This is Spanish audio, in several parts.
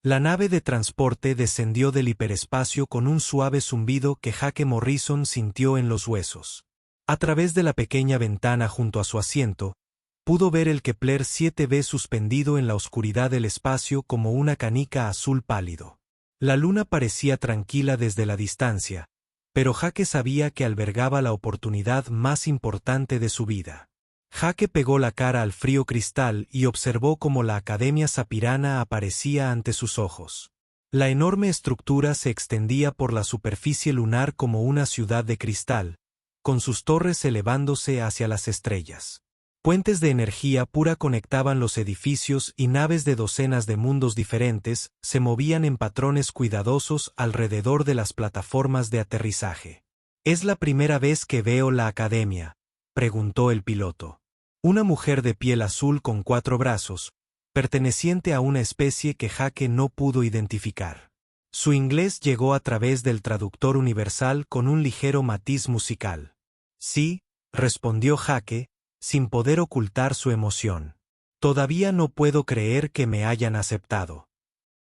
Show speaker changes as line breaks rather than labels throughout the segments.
La nave de transporte descendió del hiperespacio con un suave zumbido que Jake Morrison sintió en los huesos. A través de la pequeña ventana junto a su asiento, pudo ver el Kepler 7b suspendido en la oscuridad del espacio como una canica azul pálido. La luna parecía tranquila desde la distancia, pero Jake sabía que albergaba la oportunidad más importante de su vida. Jake pegó la cara al frío cristal y observó cómo la Academia Sapirana aparecía ante sus ojos. La enorme estructura se extendía por la superficie lunar como una ciudad de cristal, con sus torres elevándose hacia las estrellas. Puentes de energía pura conectaban los edificios y naves de docenas de mundos diferentes se movían en patrones cuidadosos alrededor de las plataformas de aterrizaje. «¿Es la primera vez que veo la Academia?», preguntó el piloto. Una mujer de piel azul con 4 brazos, perteneciente a una especie que Jake no pudo identificar. Su inglés llegó a través del traductor universal con un ligero matiz musical. «Sí», respondió Jake, sin poder ocultar su emoción. «Todavía no puedo creer que me hayan aceptado».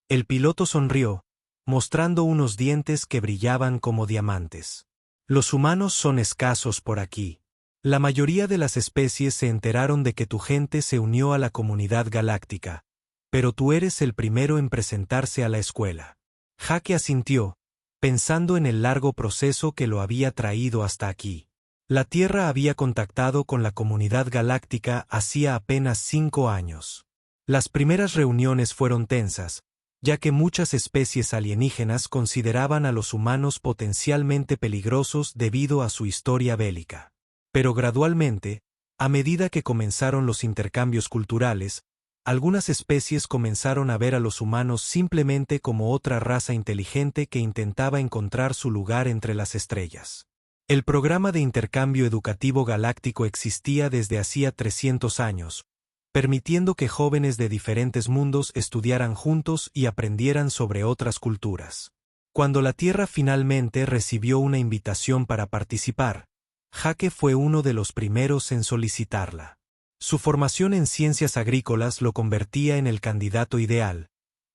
El piloto sonrió, mostrando unos dientes que brillaban como diamantes. «Los humanos son escasos por aquí. La mayoría de las especies se enteraron de que tu gente se unió a la comunidad galáctica, pero tú eres el primero en presentarse a la escuela». Jake asintió, pensando en el largo proceso que lo había traído hasta aquí. La Tierra había contactado con la comunidad galáctica hacía apenas 5 años. Las primeras reuniones fueron tensas, ya que muchas especies alienígenas consideraban a los humanos potencialmente peligrosos debido a su historia bélica. Pero gradualmente, a medida que comenzaron los intercambios culturales, algunas especies comenzaron a ver a los humanos simplemente como otra raza inteligente que intentaba encontrar su lugar entre las estrellas. El programa de intercambio educativo galáctico existía desde hacía 300 años, permitiendo que jóvenes de diferentes mundos estudiaran juntos y aprendieran sobre otras culturas. Cuando la Tierra finalmente recibió una invitación para participar, Jake fue uno de los primeros en solicitarla. Su formación en ciencias agrícolas lo convertía en el candidato ideal,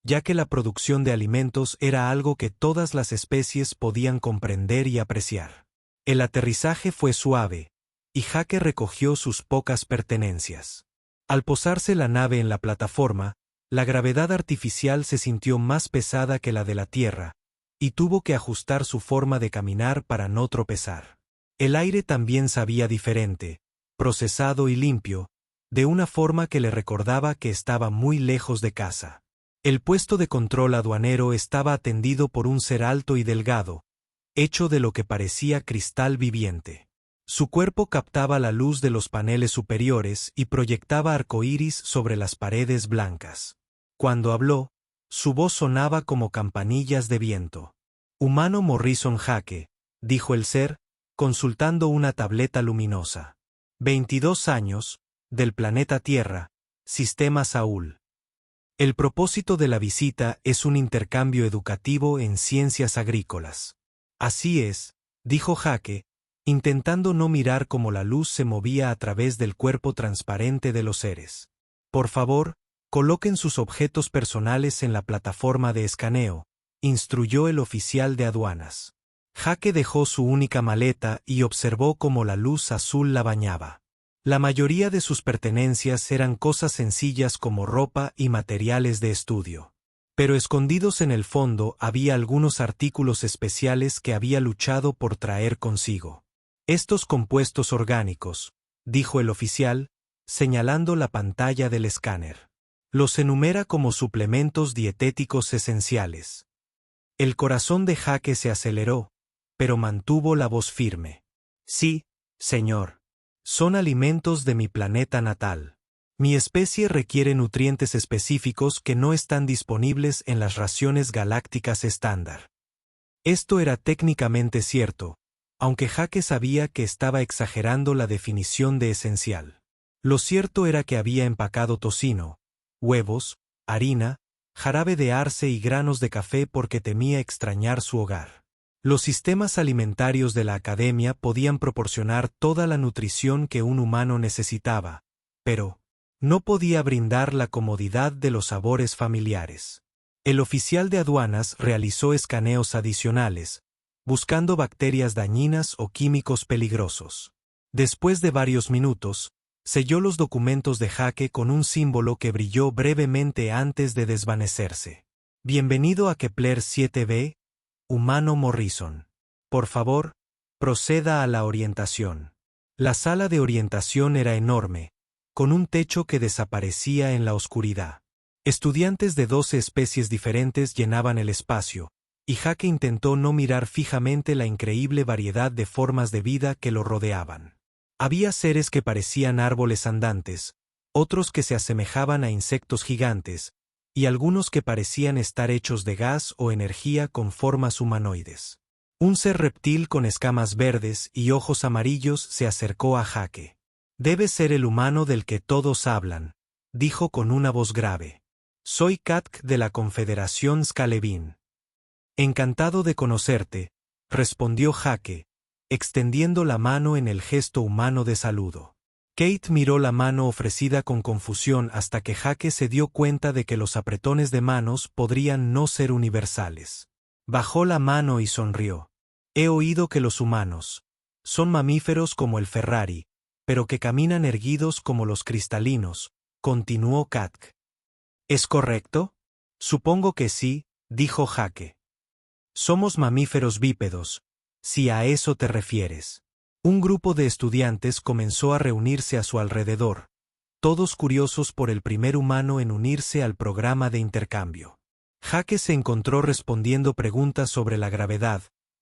ya que la producción de alimentos era algo que todas las especies podían comprender y apreciar. El aterrizaje fue suave, y Jake recogió sus pocas pertenencias. Al posarse la nave en la plataforma, la gravedad artificial se sintió más pesada que la de la Tierra, y tuvo que ajustar su forma de caminar para no tropezar. El aire también sabía diferente, procesado y limpio, de una forma que le recordaba que estaba muy lejos de casa. El puesto de control aduanero estaba atendido por un ser alto y delgado, hecho de lo que parecía cristal viviente. Su cuerpo captaba la luz de los paneles superiores y proyectaba arcoíris sobre las paredes blancas. Cuando habló, su voz sonaba como campanillas de viento. «Humano Morrison Jake», dijo el ser, consultando una tableta luminosa. 22 años, del planeta Tierra, Sistema Saúl. El propósito de la visita es un intercambio educativo en ciencias agrícolas. Así es, dijo Jake, intentando no mirar cómo la luz se movía a través del cuerpo transparente de los seres. Por favor, coloquen sus objetos personales en la plataforma de escaneo, instruyó el oficial de aduanas. Jake dejó su única maleta y observó cómo la luz azul la bañaba. La mayoría de sus pertenencias eran cosas sencillas como ropa y materiales de estudio. Pero escondidos en el fondo había algunos artículos especiales que había luchado por traer consigo. «Estos compuestos orgánicos», dijo el oficial, señalando la pantalla del escáner. «Los enumera como suplementos dietéticos esenciales». El corazón de Jake se aceleró, pero mantuvo la voz firme. «Sí, señor. Son alimentos de mi planeta natal. Mi especie requiere nutrientes específicos que no están disponibles en las raciones galácticas estándar». Esto era técnicamente cierto, aunque Jake sabía que estaba exagerando la definición de esencial. Lo cierto era que había empacado tocino, huevos, harina, jarabe de arce y granos de café porque temía extrañar su hogar. Los sistemas alimentarios de la Academia podían proporcionar toda la nutrición que un humano necesitaba, pero no podía brindar la comodidad de los sabores familiares. El oficial de aduanas realizó escaneos adicionales, buscando bacterias dañinas o químicos peligrosos. Después de varios minutos, selló los documentos de Jake con un símbolo que brilló brevemente antes de desvanecerse. Bienvenido a Kepler 7b, humano Morrison. Por favor, proceda a la orientación. La sala de orientación era enorme, con un techo que desaparecía en la oscuridad. Estudiantes de 12 especies diferentes llenaban el espacio, y Jake intentó no mirar fijamente la increíble variedad de formas de vida que lo rodeaban. Había seres que parecían árboles andantes, otros que se asemejaban a insectos gigantes, y algunos que parecían estar hechos de gas o energía con formas humanoides. Un ser reptil con escamas verdes y ojos amarillos se acercó a Jake. «Debe ser el humano del que todos hablan», dijo con una voz grave. «Soy Katk de la Confederación Skalevin». «Encantado de conocerte», respondió Jake, extendiendo la mano en el gesto humano de saludo. Kate miró la mano ofrecida con confusión hasta que Jake se dio cuenta de que los apretones de manos podrían no ser universales. Bajó la mano y sonrió. «He oído que los humanos son mamíferos como el Ferrari, pero que caminan erguidos como los cristalinos», continuó Katk. «¿Es correcto?» «Supongo que sí», dijo Jake. «Somos mamíferos bípedos, si a eso te refieres». Un grupo de estudiantes comenzó a reunirse a su alrededor, todos curiosos por el primer humano en unirse al programa de intercambio. Jake se encontró respondiendo preguntas sobre la gravedad,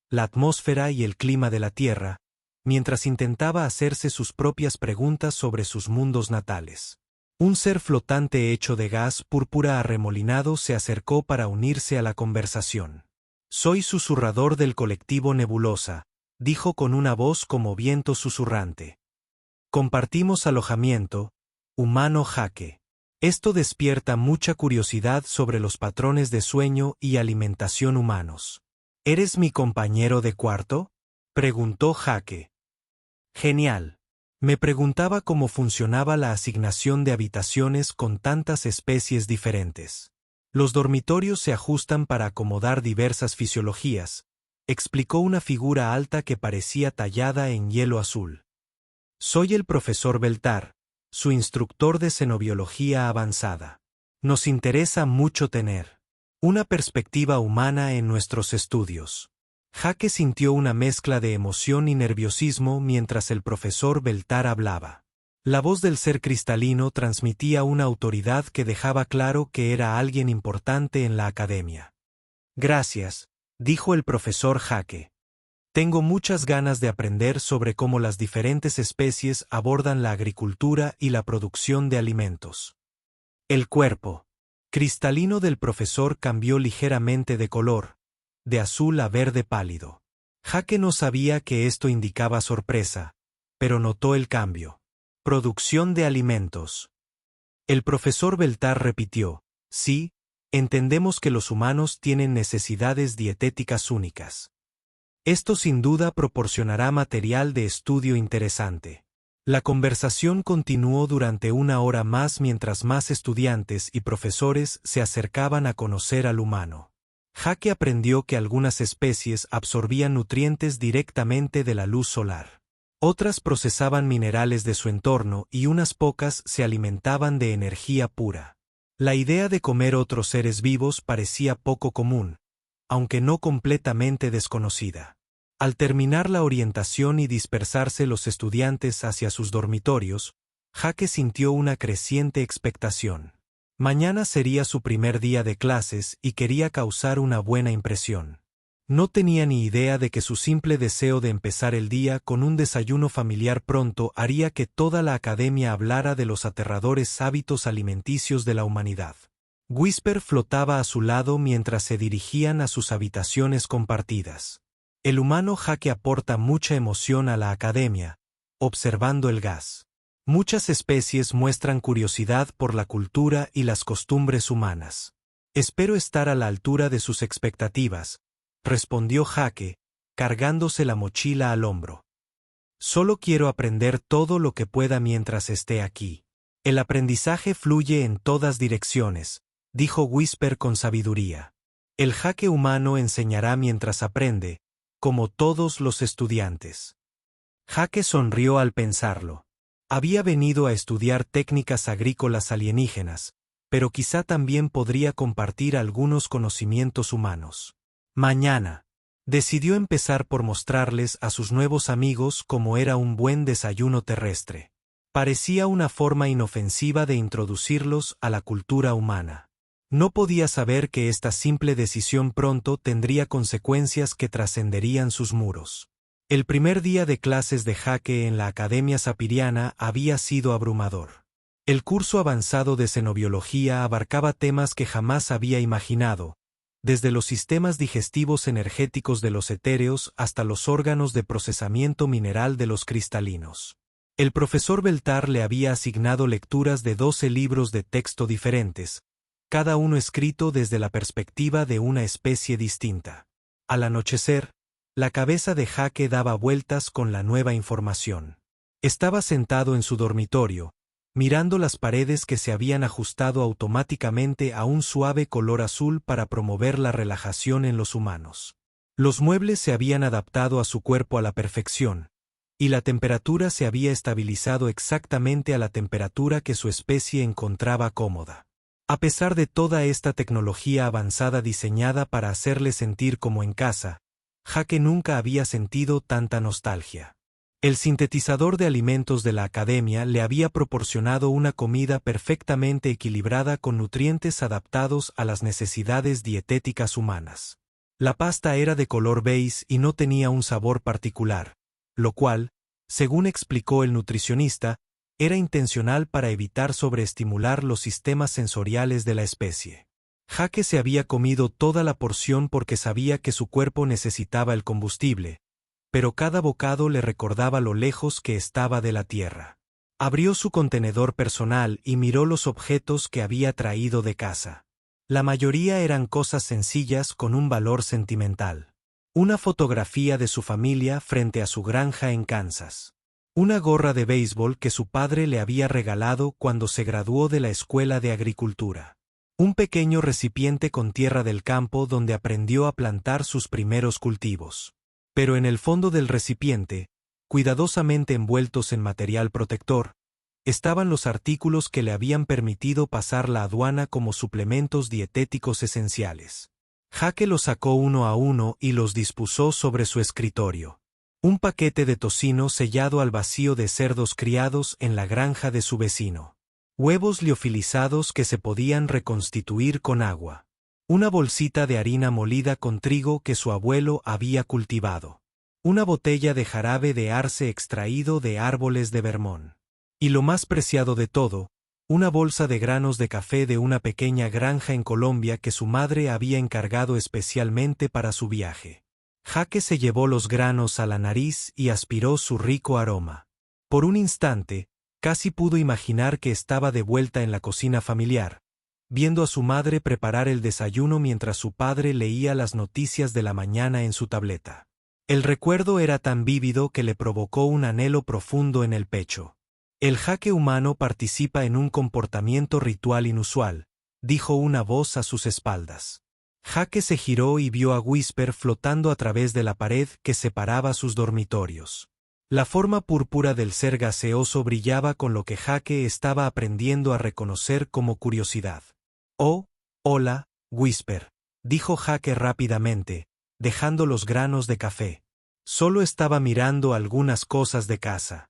la atmósfera y el clima de la Tierra, mientras intentaba hacerse sus propias preguntas sobre sus mundos natales. Un ser flotante hecho de gas púrpura arremolinado se acercó para unirse a la conversación. «Soy susurrador del colectivo Nebulosa», dijo con una voz como viento susurrante. «Compartimos alojamiento, humano Jake. Esto despierta mucha curiosidad sobre los patrones de sueño y alimentación humanos». «¿Eres mi compañero de cuarto?», preguntó Jake. «Genial. Me preguntaba cómo funcionaba la asignación de habitaciones con tantas especies diferentes. Los dormitorios se ajustan para acomodar diversas fisiologías», explicó una figura alta que parecía tallada en hielo azul. «Soy el profesor Beltar, su instructor de xenobiología avanzada. Nos interesa mucho tener una perspectiva humana en nuestros estudios». Jake sintió una mezcla de emoción y nerviosismo mientras el profesor Beltar hablaba. La voz del ser cristalino transmitía una autoridad que dejaba claro que era alguien importante en la academia. «Gracias», dijo el profesor Jake. «Tengo muchas ganas de aprender sobre cómo las diferentes especies abordan la agricultura y la producción de alimentos». El cuerpo cristalino del profesor cambió ligeramente de color, de azul a verde pálido. Jake no sabía que esto indicaba sorpresa, pero notó el cambio. «Producción de alimentos». El profesor Beltar repitió: «Sí, entendemos que los humanos tienen necesidades dietéticas únicas. Esto sin duda proporcionará material de estudio interesante». La conversación continuó durante una hora más mientras más estudiantes y profesores se acercaban a conocer al humano. Jake aprendió que algunas especies absorbían nutrientes directamente de la luz solar. Otras procesaban minerales de su entorno y unas pocas se alimentaban de energía pura. La idea de comer otros seres vivos parecía poco común, aunque no completamente desconocida. Al terminar la orientación y dispersarse los estudiantes hacia sus dormitorios, Jake sintió una creciente expectación. Mañana sería su primer día de clases y quería causar una buena impresión. No tenía ni idea de que su simple deseo de empezar el día con un desayuno familiar pronto haría que toda la academia hablara de los aterradores hábitos alimenticios de la humanidad. Whisper flotaba a su lado mientras se dirigían a sus habitaciones compartidas. El humano Jake aporta mucha emoción a la academia, observando el gas. Muchas especies muestran curiosidad por la cultura y las costumbres humanas. Espero estar a la altura de sus expectativas, respondió Jake, cargándose la mochila al hombro. Solo quiero aprender todo lo que pueda mientras esté aquí. El aprendizaje fluye en todas direcciones, dijo Whisper con sabiduría. El jaque humano enseñará mientras aprende, como todos los estudiantes. Jaque sonrió al pensarlo. Había venido a estudiar técnicas agrícolas alienígenas, pero quizá también podría compartir algunos conocimientos humanos. Mañana, decidió empezar por mostrarles a sus nuevos amigos cómo era un buen desayuno terrestre. Parecía una forma inofensiva de introducirlos a la cultura humana. No podía saber que esta simple decisión pronto tendría consecuencias que trascenderían sus muros. El primer día de clases de jaque en la Academia Sapiriana había sido abrumador. El curso avanzado de xenobiología abarcaba temas que jamás había imaginado, desde los sistemas digestivos energéticos de los etéreos hasta los órganos de procesamiento mineral de los cristalinos. El profesor Beltar le había asignado lecturas de 12 libros de texto diferentes, cada uno escrito desde la perspectiva de una especie distinta. Al anochecer, la cabeza de Jaque daba vueltas con la nueva información. Estaba sentado en su dormitorio, mirando las paredes que se habían ajustado automáticamente a un suave color azul para promover la relajación en los humanos. Los muebles se habían adaptado a su cuerpo a la perfección, y la temperatura se había estabilizado exactamente a la temperatura que su especie encontraba cómoda. A pesar de toda esta tecnología avanzada diseñada para hacerle sentir como en casa, Jaque nunca había sentido tanta nostalgia. El sintetizador de alimentos de la academia le había proporcionado una comida perfectamente equilibrada con nutrientes adaptados a las necesidades dietéticas humanas. La pasta era de color beige y no tenía un sabor particular, lo cual, según explicó el nutricionista, era intencional para evitar sobreestimular los sistemas sensoriales de la especie. Jaque se había comido toda la porción porque sabía que su cuerpo necesitaba el combustible, pero cada bocado le recordaba lo lejos que estaba de la tierra. Abrió su contenedor personal y miró los objetos que había traído de casa. La mayoría eran cosas sencillas con un valor sentimental. Una fotografía de su familia frente a su granja en Kansas. Una gorra de béisbol que su padre le había regalado cuando se graduó de la escuela de agricultura. Un pequeño recipiente con tierra del campo donde aprendió a plantar sus primeros cultivos. Pero en el fondo del recipiente, cuidadosamente envueltos en material protector, estaban los artículos que le habían permitido pasar la aduana como suplementos dietéticos esenciales. Jaque los sacó uno a uno y los dispuso sobre su escritorio. Un paquete de tocino sellado al vacío de cerdos criados en la granja de su vecino. Huevos liofilizados que se podían reconstituir con agua. Una bolsita de harina molida con trigo que su abuelo había cultivado. Una botella de jarabe de arce extraído de árboles de Vermont. Y lo más preciado de todo, una bolsa de granos de café de una pequeña granja en Colombia que su madre había encargado especialmente para su viaje. Jaque se llevó los granos a la nariz y aspiró su rico aroma. Por un instante, casi pudo imaginar que estaba de vuelta en la cocina familiar, viendo a su madre preparar el desayuno mientras su padre leía las noticias de la mañana en su tableta. El recuerdo era tan vívido que le provocó un anhelo profundo en el pecho. El jaque humano participa en un comportamiento ritual inusual, dijo una voz a sus espaldas. Jaque se giró y vio a Whisper flotando a través de la pared que separaba sus dormitorios. La forma púrpura del ser gaseoso brillaba con lo que Jaque estaba aprendiendo a reconocer como curiosidad. «Oh, hola, Whisper», dijo Jaque rápidamente, dejando los granos de café. Solo estaba mirando algunas cosas de casa.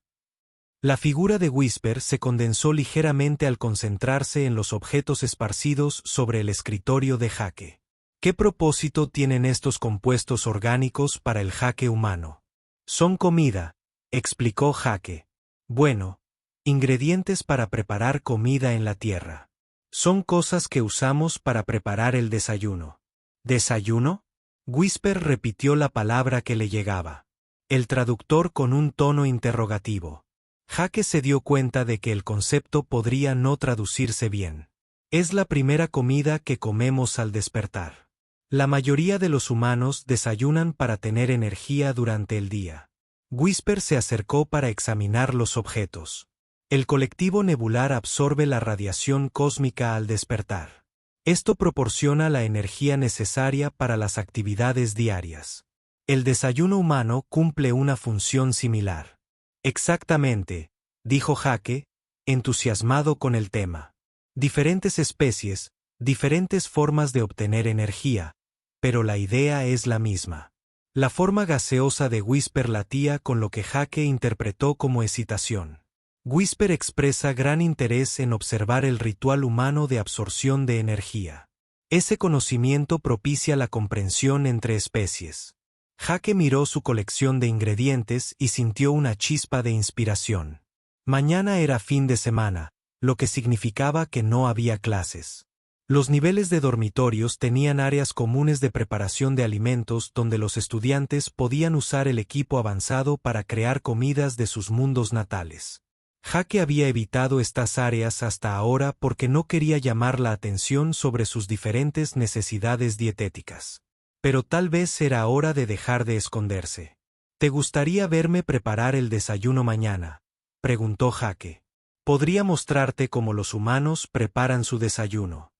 La figura de Whisper se condensó ligeramente al concentrarse en los objetos esparcidos sobre el escritorio de Jaque. ¿Qué propósito tienen estos compuestos orgánicos para el jaque humano? Son comida, explicó Jaque. Bueno, ingredientes para preparar comida en la tierra. Son cosas que usamos para preparar el desayuno. ¿Desayuno? Whisper repitió la palabra que le llegaba. El traductor con un tono interrogativo. Jaque se dio cuenta de que el concepto podría no traducirse bien. Es la primera comida que comemos al despertar. La mayoría de los humanos desayunan para tener energía durante el día. Whisper se acercó para examinar los objetos. El colectivo nebular absorbe la radiación cósmica al despertar. Esto proporciona la energía necesaria para las actividades diarias. El desayuno humano cumple una función similar. Exactamente, dijo Jake, entusiasmado con el tema. Diferentes especies, diferentes formas de obtener energía, pero la idea es la misma. La forma gaseosa de Whisper latía con lo que Jake interpretó como excitación. Whisper expresa gran interés en observar el ritual humano de absorción de energía. Ese conocimiento propicia la comprensión entre especies. Jake miró su colección de ingredientes y sintió una chispa de inspiración. Mañana era fin de semana, lo que significaba que no había clases. Los niveles de dormitorios tenían áreas comunes de preparación de alimentos donde los estudiantes podían usar el equipo avanzado para crear comidas de sus mundos natales. Jake había evitado estas áreas hasta ahora porque no quería llamar la atención sobre sus diferentes necesidades dietéticas. Pero tal vez era hora de dejar de esconderse. ¿Te gustaría verme preparar el desayuno mañana?, preguntó Jake. Podría mostrarte cómo los humanos preparan su desayuno.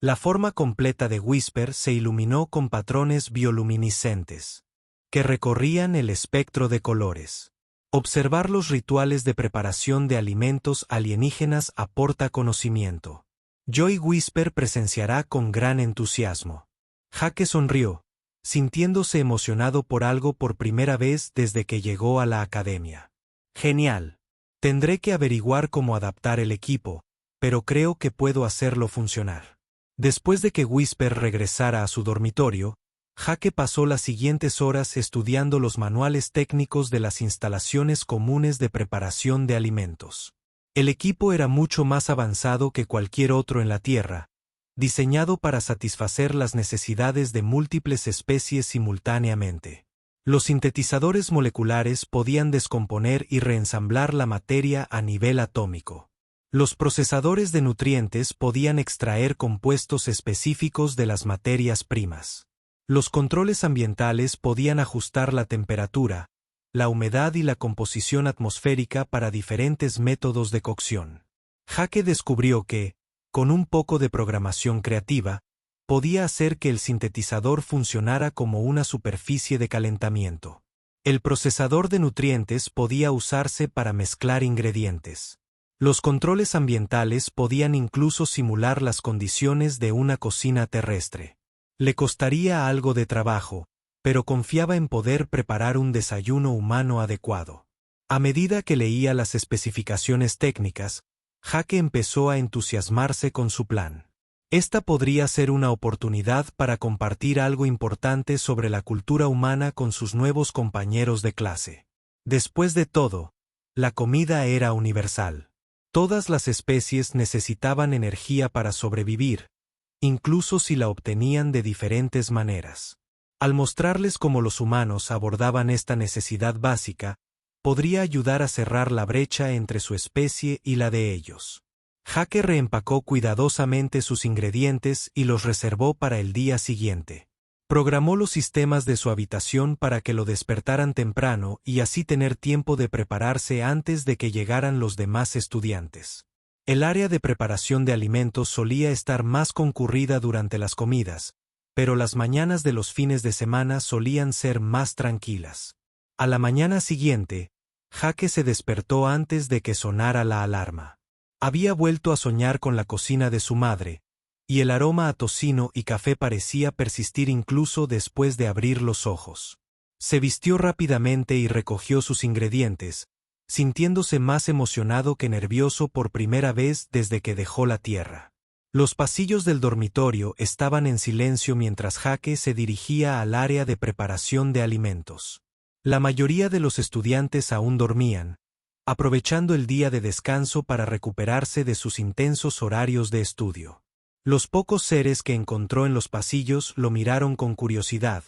La forma completa de Whisper se iluminó con patrones bioluminiscentes, que recorrían el espectro de colores. Observar los rituales de preparación de alimentos alienígenas aporta conocimiento. Joy Whisper presenciará con gran entusiasmo. Jake sonrió, sintiéndose emocionado por algo por primera vez desde que llegó a la academia. Genial. Tendré que averiguar cómo adaptar el equipo, pero creo que puedo hacerlo funcionar. Después de que Whisper regresara a su dormitorio, Jake pasó las siguientes horas estudiando los manuales técnicos de las instalaciones comunes de preparación de alimentos. El equipo era mucho más avanzado que cualquier otro en la Tierra, diseñado para satisfacer las necesidades de múltiples especies simultáneamente. Los sintetizadores moleculares podían descomponer y reensamblar la materia a nivel atómico. Los procesadores de nutrientes podían extraer compuestos específicos de las materias primas. Los controles ambientales podían ajustar la temperatura, la humedad y la composición atmosférica para diferentes métodos de cocción. Jake descubrió que, con un poco de programación creativa, podía hacer que el sintetizador funcionara como una superficie de calentamiento. El procesador de nutrientes podía usarse para mezclar ingredientes. Los controles ambientales podían incluso simular las condiciones de una cocina terrestre. Le costaría algo de trabajo, pero confiaba en poder preparar un desayuno humano adecuado. A medida que leía las especificaciones técnicas, Jake empezó a entusiasmarse con su plan. Esta podría ser una oportunidad para compartir algo importante sobre la cultura humana con sus nuevos compañeros de clase. Después de todo, la comida era universal. Todas las especies necesitaban energía para sobrevivir, incluso si la obtenían de diferentes maneras. Al mostrarles cómo los humanos abordaban esta necesidad básica, podría ayudar a cerrar la brecha entre su especie y la de ellos. Jake reempacó cuidadosamente sus ingredientes y los reservó para el día siguiente. Programó los sistemas de su habitación para que lo despertaran temprano y así tener tiempo de prepararse antes de que llegaran los demás estudiantes. El área de preparación de alimentos solía estar más concurrida durante las comidas, pero las mañanas de los fines de semana solían ser más tranquilas. A la mañana siguiente, Jake se despertó antes de que sonara la alarma. Había vuelto a soñar con la cocina de su madre, y el aroma a tocino y café parecía persistir incluso después de abrir los ojos. Se vistió rápidamente y recogió sus ingredientes, sintiéndose más emocionado que nervioso por primera vez desde que dejó la tierra. Los pasillos del dormitorio estaban en silencio mientras Jake se dirigía al área de preparación de alimentos. La mayoría de los estudiantes aún dormían, aprovechando el día de descanso para recuperarse de sus intensos horarios de estudio. Los pocos seres que encontró en los pasillos lo miraron con curiosidad,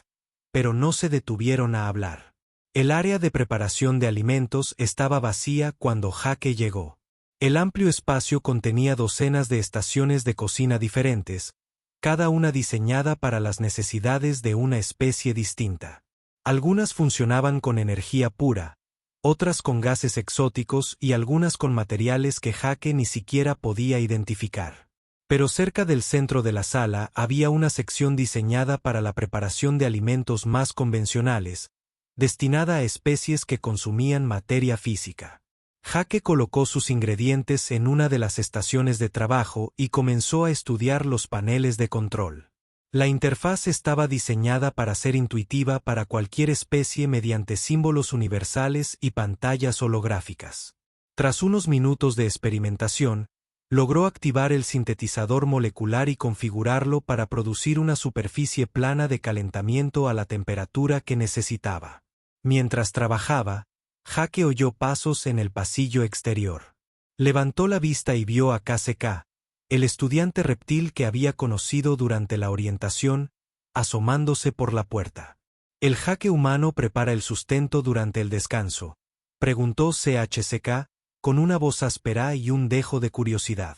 pero no se detuvieron a hablar. El área de preparación de alimentos estaba vacía cuando Jake llegó. El amplio espacio contenía docenas de estaciones de cocina diferentes, cada una diseñada para las necesidades de una especie distinta. Algunas funcionaban con energía pura, otras con gases exóticos y algunas con materiales que Jake ni siquiera podía identificar. Pero cerca del centro de la sala había una sección diseñada para la preparación de alimentos más convencionales, destinada a especies que consumían materia física. Jake colocó sus ingredientes en una de las estaciones de trabajo y comenzó a estudiar los paneles de control. La interfaz estaba diseñada para ser intuitiva para cualquier especie mediante símbolos universales y pantallas holográficas. Tras unos minutos de experimentación, logró activar el sintetizador molecular y configurarlo para producir una superficie plana de calentamiento a la temperatura que necesitaba. Mientras trabajaba, Jake oyó pasos en el pasillo exterior. Levantó la vista y vio a KCK, el estudiante reptil que había conocido durante la orientación, asomándose por la puerta. ¿El Jake humano prepara el sustento durante el descanso?, preguntó CHCK, con una voz áspera y un dejo de curiosidad.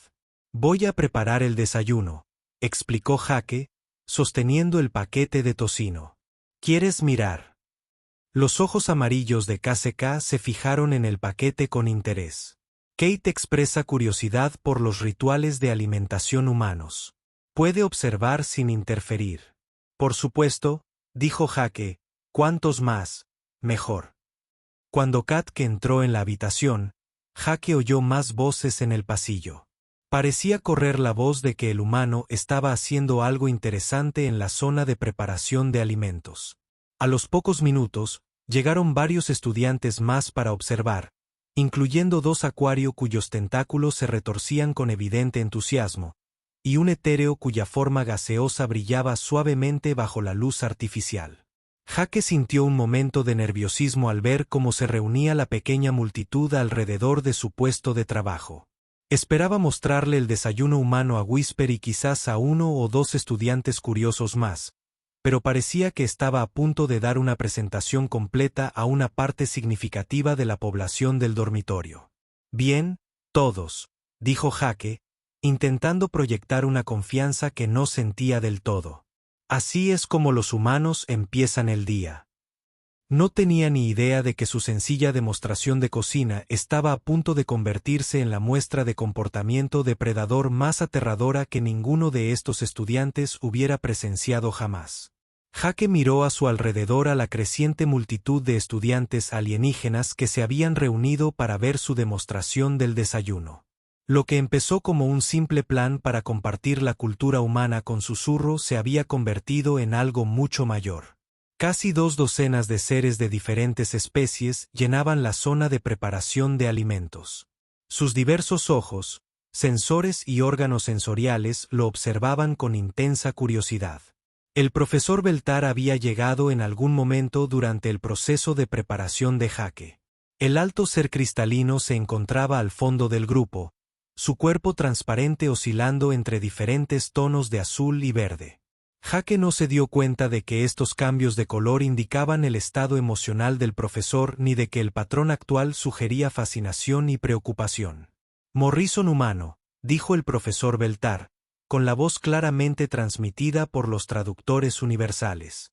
Voy a preparar el desayuno, explicó Jake, sosteniendo el paquete de tocino. ¿Quieres mirar? Los ojos amarillos de KCK se fijaron en el paquete con interés. Kate expresa curiosidad por los rituales de alimentación humanos. Puede observar sin interferir. Por supuesto, dijo Jake, cuantos más, mejor. Cuando Katke entró en la habitación, Jake oyó más voces en el pasillo. Parecía correr la voz de que el humano estaba haciendo algo interesante en la zona de preparación de alimentos. A los pocos minutos, llegaron varios estudiantes más para observar, incluyendo 2 acuario cuyos tentáculos se retorcían con evidente entusiasmo, y un etéreo cuya forma gaseosa brillaba suavemente bajo la luz artificial. Jake sintió un momento de nerviosismo al ver cómo se reunía la pequeña multitud alrededor de su puesto de trabajo. Esperaba mostrarle el desayuno humano a Whisper y quizás a 1 o 2 estudiantes curiosos más, pero parecía que estaba a punto de dar una presentación completa a una parte significativa de la población del dormitorio. Bien, todos, dijo Jake, intentando proyectar una confianza que no sentía del todo. Así es como los humanos empiezan el día. No tenía ni idea de que su sencilla demostración de cocina estaba a punto de convertirse en la muestra de comportamiento depredador más aterradora que ninguno de estos estudiantes hubiera presenciado jamás. Jake miró a su alrededor a la creciente multitud de estudiantes alienígenas que se habían reunido para ver su demostración del desayuno. Lo que empezó como un simple plan para compartir la cultura humana con susurro se había convertido en algo mucho mayor. Casi 2 docenas de seres de diferentes especies llenaban la zona de preparación de alimentos. Sus diversos ojos, sensores y órganos sensoriales lo observaban con intensa curiosidad. El profesor Beltar había llegado en algún momento durante el proceso de preparación de Jake. El alto ser cristalino se encontraba al fondo del grupo, su cuerpo transparente oscilando entre diferentes tonos de azul y verde. Jake no se dio cuenta de que estos cambios de color indicaban el estado emocional del profesor ni de que el patrón actual sugería fascinación y preocupación. Morrison humano, dijo el profesor Beltar, con la voz claramente transmitida por los traductores universales.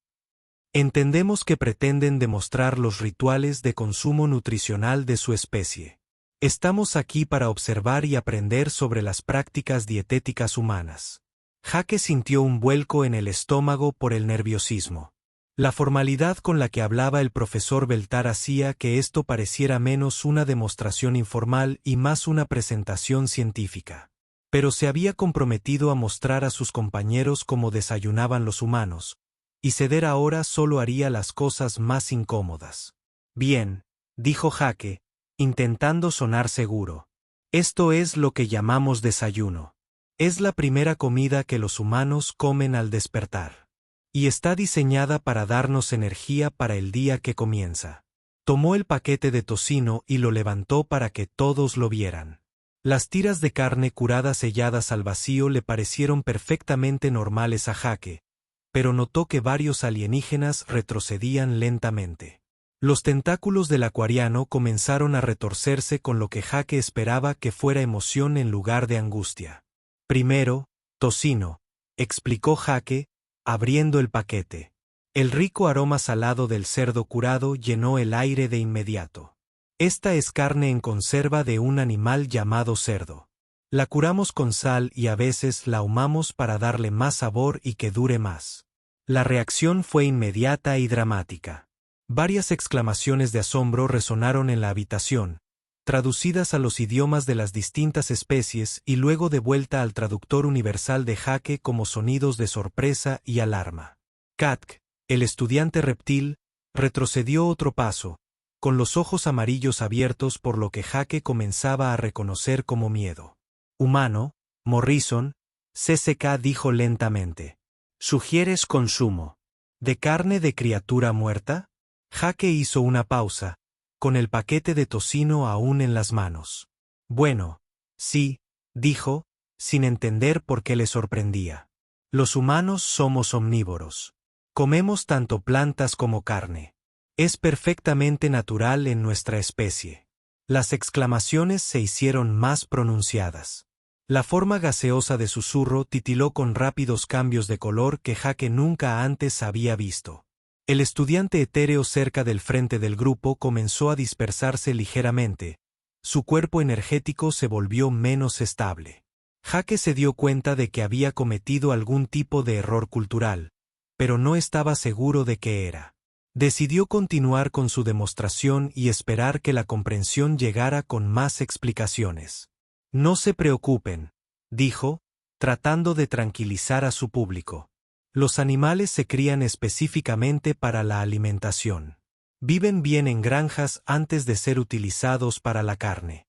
Entendemos que pretenden demostrar los rituales de consumo nutricional de su especie. Estamos aquí para observar y aprender sobre las prácticas dietéticas humanas. Jake sintió un vuelco en el estómago por el nerviosismo. La formalidad con la que hablaba el profesor Beltar hacía que esto pareciera menos una demostración informal y más una presentación científica. Pero se había comprometido a mostrar a sus compañeros cómo desayunaban los humanos, y ceder ahora solo haría las cosas más incómodas. Bien, dijo Jake, intentando sonar seguro. Esto es lo que llamamos desayuno. Es la primera comida que los humanos comen al despertar. Y está diseñada para darnos energía para el día que comienza. Tomó el paquete de tocino y lo levantó para que todos lo vieran. Las tiras de carne curada selladas al vacío le parecieron perfectamente normales a Jake, pero notó que varios alienígenas retrocedían lentamente. Los tentáculos del acuariano comenzaron a retorcerse con lo que Jake esperaba que fuera emoción en lugar de angustia. Primero, tocino, explicó Jake, abriendo el paquete. El rico aroma salado del cerdo curado llenó el aire de inmediato. Esta es carne en conserva de un animal llamado cerdo. La curamos con sal y a veces la ahumamos para darle más sabor y que dure más. La reacción fue inmediata y dramática. Varias exclamaciones de asombro resonaron en la habitación, traducidas a los idiomas de las distintas especies y luego de vuelta al traductor universal de Jake como sonidos de sorpresa y alarma. Katk, el estudiante reptil, retrocedió otro paso, con los ojos amarillos abiertos por lo que Jake comenzaba a reconocer como miedo. Humano, Morrison, CCK dijo lentamente. ¿Sugieres consumo de carne de criatura muerta? Jake hizo una pausa, con el paquete de tocino aún en las manos. Bueno, sí, dijo, sin entender por qué le sorprendía. Los humanos somos omnívoros. Comemos tanto plantas como carne. Es perfectamente natural en nuestra especie. Las exclamaciones se hicieron más pronunciadas. La forma gaseosa de susurro titiló con rápidos cambios de color que Jake nunca antes había visto. El estudiante etéreo cerca del frente del grupo comenzó a dispersarse ligeramente. Su cuerpo energético se volvió menos estable. Jake se dio cuenta de que había cometido algún tipo de error cultural, pero no estaba seguro de qué era. Decidió continuar con su demostración y esperar que la comprensión llegara con más explicaciones. No se preocupen, dijo, tratando de tranquilizar a su público. Los animales se crían específicamente para la alimentación. Viven bien en granjas antes de ser utilizados para la carne.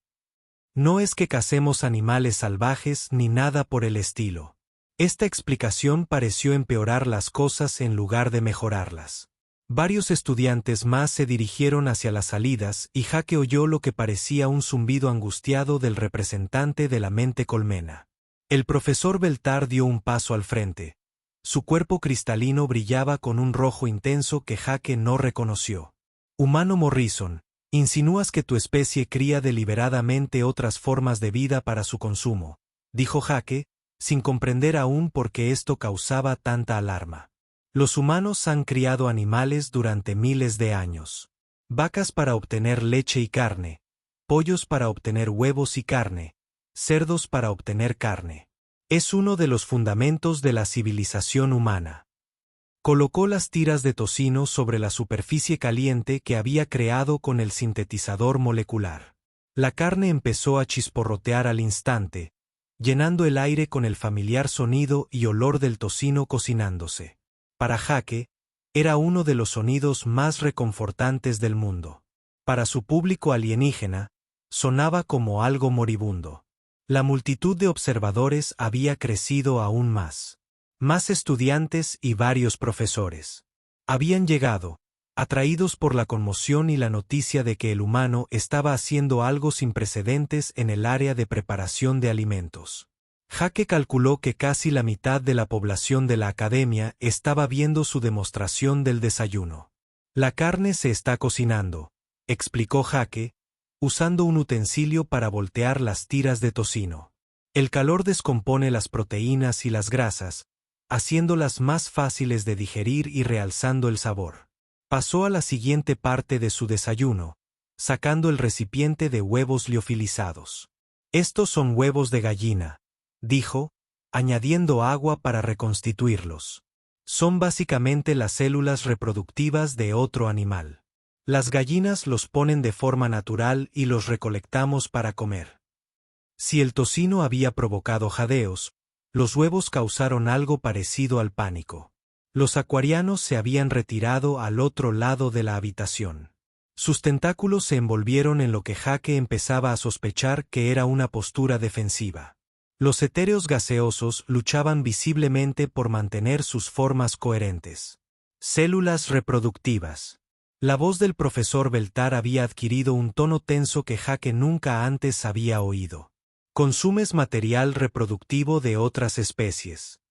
No es que cacemos animales salvajes ni nada por el estilo. Esta explicación pareció empeorar las cosas en lugar de mejorarlas. Varios estudiantes más se dirigieron hacia las salidas y Jake oyó lo que parecía un zumbido angustiado del representante de la mente colmena. El profesor Beltar dio un paso al frente. Su cuerpo cristalino brillaba con un rojo intenso que Jake no reconoció. Humano Morrison, insinúas que tu especie cría deliberadamente otras formas de vida para su consumo, dijo Jake, sin comprender aún por qué esto causaba tanta alarma. Los humanos han criado animales durante miles de años. Vacas para obtener leche y carne, pollos para obtener huevos y carne, cerdos para obtener carne. Es uno de los fundamentos de la civilización humana. Colocó las tiras de tocino sobre la superficie caliente que había creado con el sintetizador molecular. La carne empezó a chisporrotear al instante, llenando el aire con el familiar sonido y olor del tocino cocinándose. Para Jake, era uno de los sonidos más reconfortantes del mundo. Para su público alienígena, sonaba como algo moribundo. La multitud de observadores había crecido aún más. Más estudiantes y varios profesores habían llegado, atraídos por la conmoción y la noticia de que el humano estaba haciendo algo sin precedentes en el área de preparación de alimentos. Jake calculó que casi la mitad de la población de la academia estaba viendo su demostración del desayuno. La carne se está cocinando, explicó Jake, usando un utensilio para voltear las tiras de tocino. El calor descompone las proteínas y las grasas, haciéndolas más fáciles de digerir y realzando el sabor. Pasó a la siguiente parte de su desayuno, sacando el recipiente de huevos liofilizados. Estos son huevos de gallina, dijo, añadiendo agua para reconstituirlos. Son básicamente las células reproductivas de otro animal. Las gallinas los ponen de forma natural y los recolectamos para comer. Si el tocino había provocado jadeos, los huevos causaron algo parecido al pánico. Los acuarianos se habían retirado al otro lado de la habitación. Sus tentáculos se envolvieron en lo que Jake empezaba a sospechar que era una postura defensiva. Los etéreos gaseosos luchaban visiblemente por mantener sus formas coherentes. Células reproductivas. La voz del profesor Beltar había adquirido un tono tenso que Jake nunca antes había oído. Consumes material reproductivo de otras especies.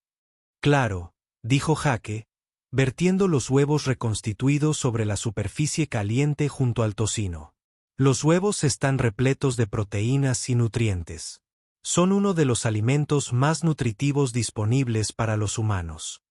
Claro, dijo Jake, vertiendo los huevos reconstituidos sobre la superficie caliente junto al tocino. Los huevos están repletos de proteínas y nutrientes. Son uno de los alimentos más nutritivos disponibles para los humanos.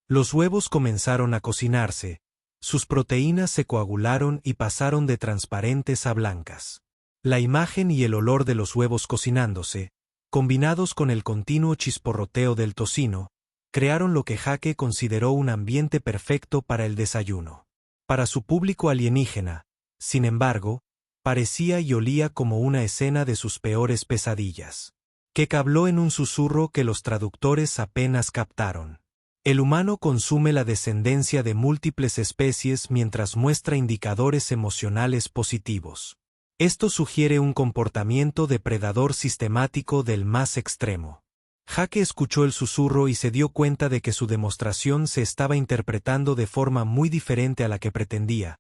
Los huevos comenzaron a cocinarse, sus proteínas se coagularon y pasaron de transparentes a blancas. La imagen y el olor de los huevos cocinándose, combinados con el continuo chisporroteo del tocino, crearon lo que Jake consideró un ambiente perfecto para el desayuno. Para su público alienígena, sin embargo, parecía y olía como una escena de sus peores pesadillas. Kek habló en un susurro que los traductores apenas captaron. El humano consume la descendencia de múltiples especies mientras muestra indicadores emocionales positivos. Esto sugiere un comportamiento depredador sistemático del más extremo. Jake escuchó el susurro y se dio cuenta de que su demostración se estaba interpretando de forma muy diferente a la que pretendía,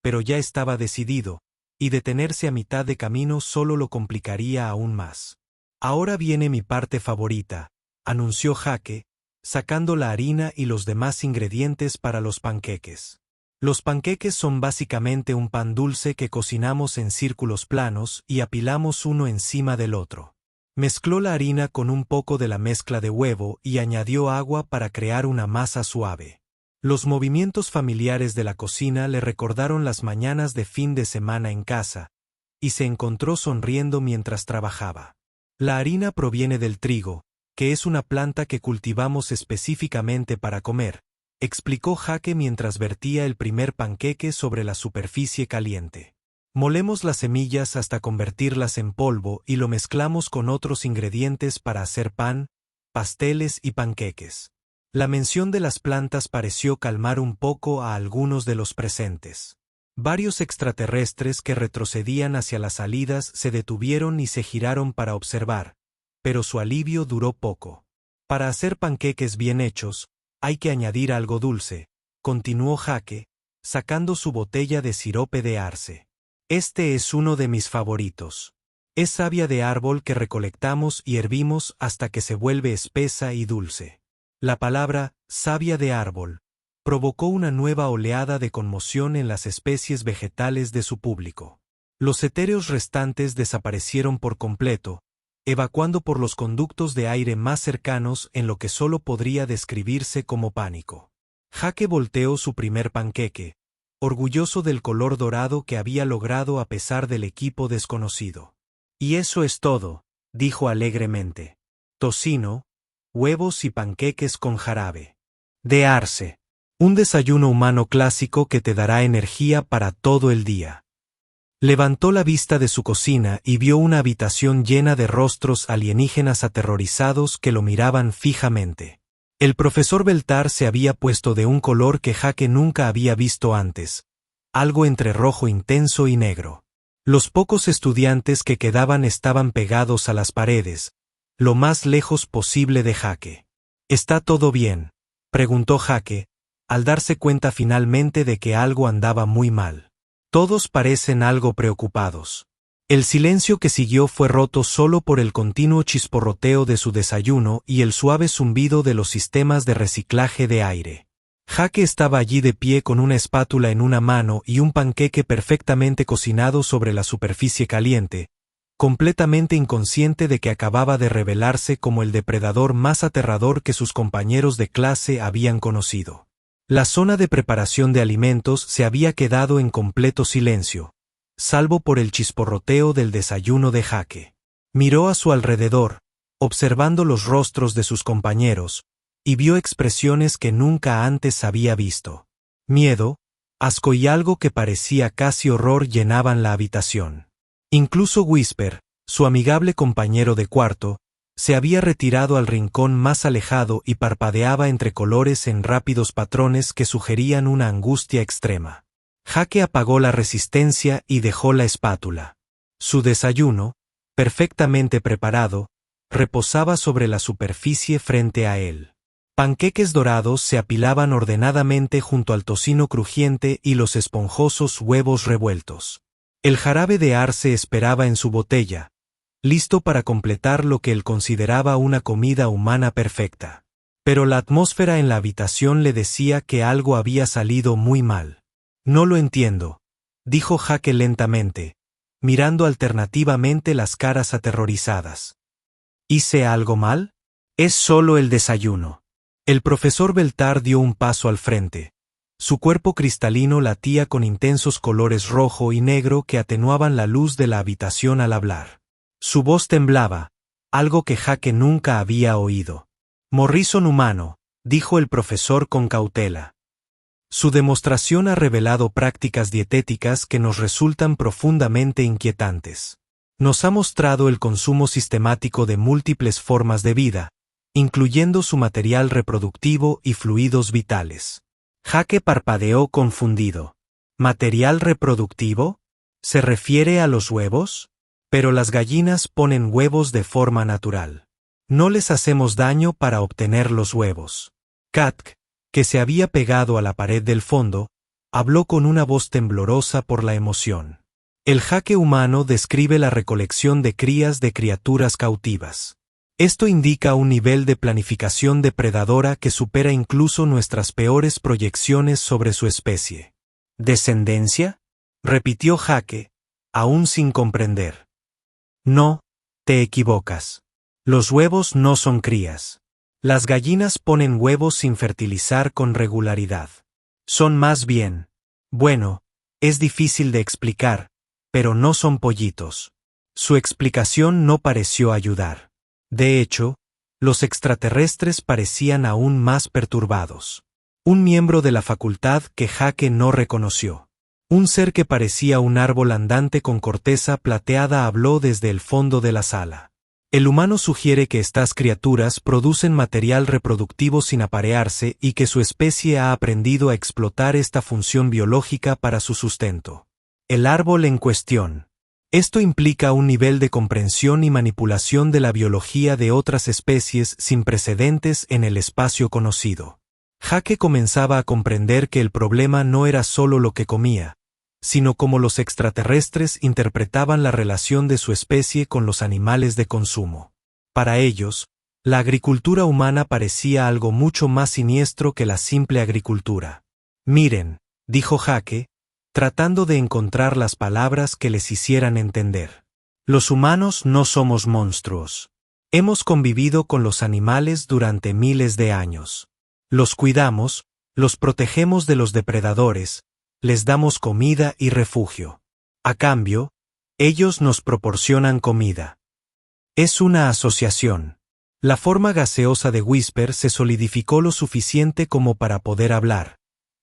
pero ya estaba decidido, y detenerse a mitad de camino solo lo complicaría aún más. Ahora viene mi parte favorita, anunció Jake, sacando la harina y los demás ingredientes para los panqueques. Los panqueques son básicamente un pan dulce que cocinamos en círculos planos y apilamos uno encima del otro. Mezcló la harina con un poco de la mezcla de huevo y añadió agua para crear una masa suave. Los movimientos familiares de la cocina le recordaron las mañanas de fin de semana en casa, y se encontró sonriendo mientras trabajaba. La harina proviene del trigo, que es una planta que cultivamos específicamente para comer, explicó Jake mientras vertía el primer panqueque sobre la superficie caliente. Molemos las semillas hasta convertirlas en polvo y lo mezclamos con otros ingredientes para hacer pan, pasteles y panqueques. La mención de las plantas pareció calmar un poco a algunos de los presentes. Varios extraterrestres que retrocedían hacia las salidas se detuvieron y se giraron para observar, pero su alivio duró poco. Para hacer panqueques bien hechos, hay que añadir algo dulce, continuó Jake, sacando su botella de sirope de arce. Este es uno de mis favoritos. Es savia de árbol que recolectamos y hervimos hasta que se vuelve espesa y dulce. La palabra savia de árbol provocó una nueva oleada de conmoción en las especies vegetales de su público. Los etéreos restantes desaparecieron por completo, evacuando por los conductos de aire más cercanos en lo que solo podría describirse como pánico. Jake volteó su primer panqueque, orgulloso del color dorado que había logrado a pesar del equipo desconocido. Y eso es todo, dijo alegremente. Tocino, huevos y panqueques con jarabe de arce. Un desayuno humano clásico que te dará energía para todo el día. Levantó la vista de su cocina y vio una habitación llena de rostros alienígenas aterrorizados que lo miraban fijamente. El profesor Beltar se había puesto de un color que Jake nunca había visto antes, algo entre rojo intenso y negro. Los pocos estudiantes que quedaban estaban pegados a las paredes, lo más lejos posible de Jake. ¿Está todo bien?, preguntó Jake, al darse cuenta finalmente de que algo andaba muy mal. Todos parecen algo preocupados. El silencio que siguió fue roto solo por el continuo chisporroteo de su desayuno y el suave zumbido de los sistemas de reciclaje de aire. Jake estaba allí de pie con una espátula en una mano y un panqueque perfectamente cocinado sobre la superficie caliente, completamente inconsciente de que acababa de revelarse como el depredador más aterrador que sus compañeros de clase habían conocido. La zona de preparación de alimentos se había quedado en completo silencio, salvo por el chisporroteo del desayuno de Jake. Miró a su alrededor, observando los rostros de sus compañeros, y vio expresiones que nunca antes había visto. Miedo, asco y algo que parecía casi horror llenaban la habitación. Incluso Whisper, su amigable compañero de cuarto, se había retirado al rincón más alejado y parpadeaba entre colores en rápidos patrones que sugerían una angustia extrema. Jake apagó la resistencia y dejó la espátula. Su desayuno, perfectamente preparado, reposaba sobre la superficie frente a él. Panqueques dorados se apilaban ordenadamente junto al tocino crujiente y los esponjosos huevos revueltos. El jarabe de arce esperaba en su botella, listo para completar lo que él consideraba una comida humana perfecta. Pero la atmósfera en la habitación le decía que algo había salido muy mal. No lo entiendo, dijo Jake lentamente, mirando alternativamente las caras aterrorizadas. ¿Hice algo mal? Es solo el desayuno. El profesor Beltar dio un paso al frente. Su cuerpo cristalino latía con intensos colores rojo y negro que atenuaban la luz de la habitación al hablar. Su voz temblaba, algo que Jake nunca había oído. Morrison humano, dijo el profesor con cautela. Su demostración ha revelado prácticas dietéticas que nos resultan profundamente inquietantes. Nos ha mostrado el consumo sistemático de múltiples formas de vida, incluyendo su material reproductivo y fluidos vitales. Jake parpadeó confundido. ¿Material reproductivo? ¿Se refiere a los huevos? Pero las gallinas ponen huevos de forma natural. No les hacemos daño para obtener los huevos. Katk, que se había pegado a la pared del fondo, habló con una voz temblorosa por la emoción. El Jake humano describe la recolección de crías de criaturas cautivas. Esto indica un nivel de planificación depredadora que supera incluso nuestras peores proyecciones sobre su especie. ¿Descendencia?, repitió Jake, aún sin comprender. No, te equivocas. Los huevos no son crías. Las gallinas ponen huevos sin fertilizar con regularidad. Son más bien, bueno, es difícil de explicar, pero no son pollitos. Su explicación no pareció ayudar. De hecho, los extraterrestres parecían aún más perturbados. Un miembro de la facultad que Jake no reconoció. Un ser que parecía un árbol andante con corteza plateada habló desde el fondo de la sala. El humano sugiere que estas criaturas producen material reproductivo sin aparearse y que su especie ha aprendido a explotar esta función biológica para su sustento. El árbol en cuestión. Esto implica un nivel de comprensión y manipulación de la biología de otras especies sin precedentes en el espacio conocido. Jake comenzaba a comprender que el problema no era solo lo que comía, sino cómo los extraterrestres interpretaban la relación de su especie con los animales de consumo. Para ellos, la agricultura humana parecía algo mucho más siniestro que la simple agricultura. Miren, dijo Jake, tratando de encontrar las palabras que les hicieran entender. Los humanos no somos monstruos. Hemos convivido con los animales durante miles de años. Los cuidamos, los protegemos de los depredadores, les damos comida y refugio. A cambio, ellos nos proporcionan comida. Es una asociación. La forma gaseosa de Whisper se solidificó lo suficiente como para poder hablar,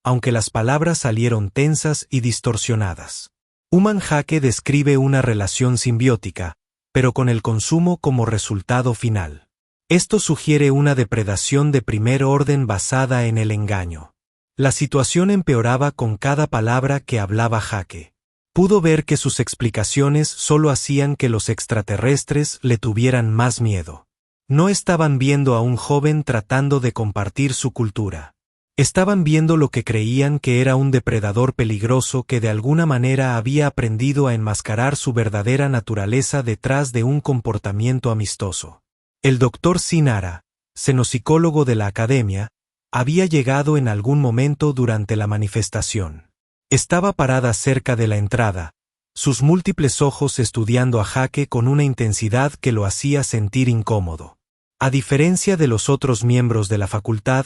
aunque las palabras salieron tensas y distorsionadas. Human Jake describe una relación simbiótica, pero con el consumo como resultado final. Esto sugiere una depredación de primer orden basada en el engaño. La situación empeoraba con cada palabra que hablaba Jake. Pudo ver que sus explicaciones solo hacían que los extraterrestres le tuvieran más miedo. No estaban viendo a un joven tratando de compartir su cultura. Estaban viendo lo que creían que era un depredador peligroso que de alguna manera había aprendido a enmascarar su verdadera naturaleza detrás de un comportamiento amistoso. El Dr. Sinara, xenopsicólogo de la academia, había llegado en algún momento durante la manifestación. Estaba parada cerca de la entrada, sus múltiples ojos estudiando a Jake con una intensidad que lo hacía sentir incómodo. A diferencia de los otros miembros de la facultad,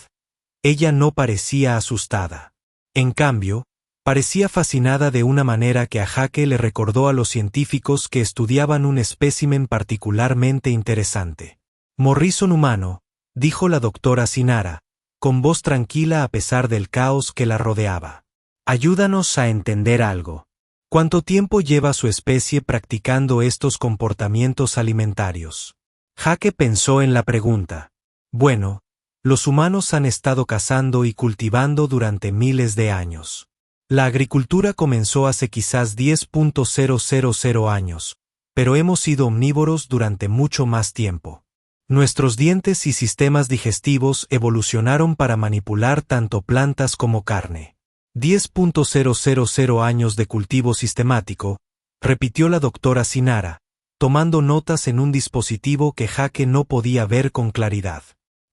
ella no parecía asustada. En cambio, parecía fascinada de una manera que a Jake le recordó a los científicos que estudiaban un espécimen particularmente interesante. Morrison humano, dijo la doctora Sinara, con voz tranquila a pesar del caos que la rodeaba. Ayúdanos a entender algo. ¿Cuánto tiempo lleva su especie practicando estos comportamientos alimentarios? Jake pensó en la pregunta. Bueno, los humanos han estado cazando y cultivando durante miles de años. La agricultura comenzó hace quizás 10.000 años, pero hemos sido omnívoros durante mucho más tiempo. Nuestros dientes y sistemas digestivos evolucionaron para manipular tanto plantas como carne. 10.000 años de cultivo sistemático, repitió la doctora Sinara, tomando notas en un dispositivo que Jake no podía ver con claridad.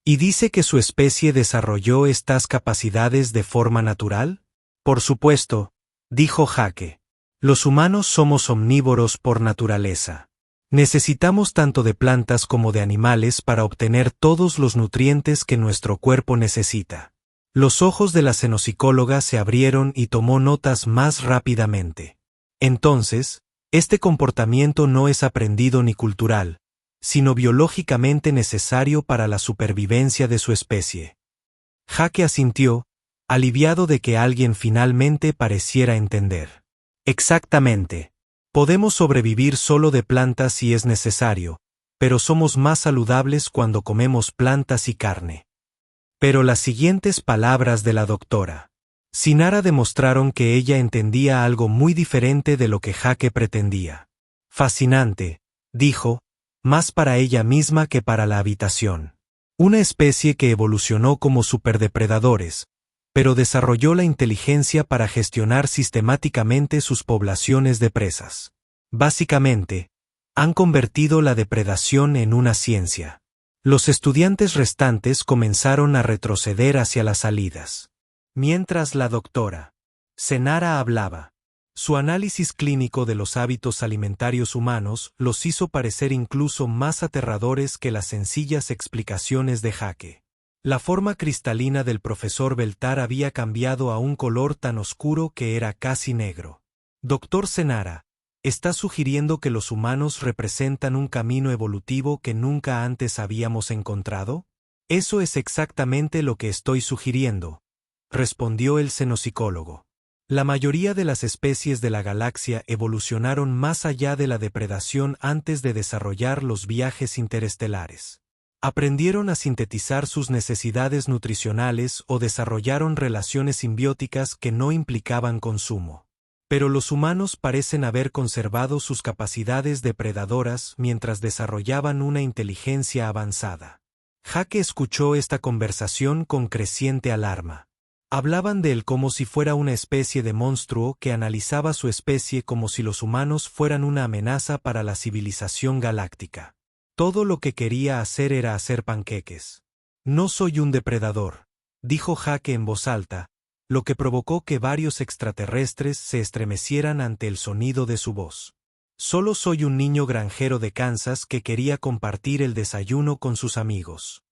¿Y dice que su especie desarrolló estas capacidades de forma natural? Por supuesto, dijo Jake. Los humanos somos omnívoros por naturaleza. Necesitamos tanto de plantas como de animales para obtener todos los nutrientes que nuestro cuerpo necesita. Los ojos de la xenopsicóloga se abrieron y tomó notas más rápidamente. Entonces, este comportamiento no es aprendido ni cultural, sino biológicamente necesario para la supervivencia de su especie. Jake asintió, aliviado de que alguien finalmente pareciera entender. Exactamente. Podemos sobrevivir solo de plantas si es necesario, pero somos más saludables cuando comemos plantas y carne. Pero las siguientes palabras de la doctora Sinara demostraron que ella entendía algo muy diferente de lo que Jake pretendía. Fascinante, dijo, más para ella misma que para la habitación. Una especie que evolucionó como superdepredadores, pero desarrolló la inteligencia para gestionar sistemáticamente sus poblaciones de presas. Básicamente, han convertido la depredación en una ciencia. Los estudiantes restantes comenzaron a retroceder hacia las salidas. Mientras la doctora Senara hablaba, su análisis clínico de los hábitos alimentarios humanos los hizo parecer incluso más aterradores que las sencillas explicaciones de Jake. La forma cristalina del profesor Beltar había cambiado a un color tan oscuro que era casi negro. Doctor Senara, ¿está sugiriendo que los humanos representan un camino evolutivo que nunca antes habíamos encontrado? Eso es exactamente lo que estoy sugiriendo, respondió el xenopsicólogo. La mayoría de las especies de la galaxia evolucionaron más allá de la depredación antes de desarrollar los viajes interestelares. Aprendieron a sintetizar sus necesidades nutricionales o desarrollaron relaciones simbióticas que no implicaban consumo. Pero los humanos parecen haber conservado sus capacidades depredadoras mientras desarrollaban una inteligencia avanzada. Jake escuchó esta conversación con creciente alarma. Hablaban de él como si fuera una especie de monstruo que analizaba su especie como si los humanos fueran una amenaza para la civilización galáctica. Todo lo que quería hacer era hacer panqueques. No soy un depredador, dijo Jake en voz alta, lo que provocó que varios extraterrestres se estremecieran ante el sonido de su voz. Solo soy un niño granjero de Kansas que quería compartir el desayuno con sus amigos.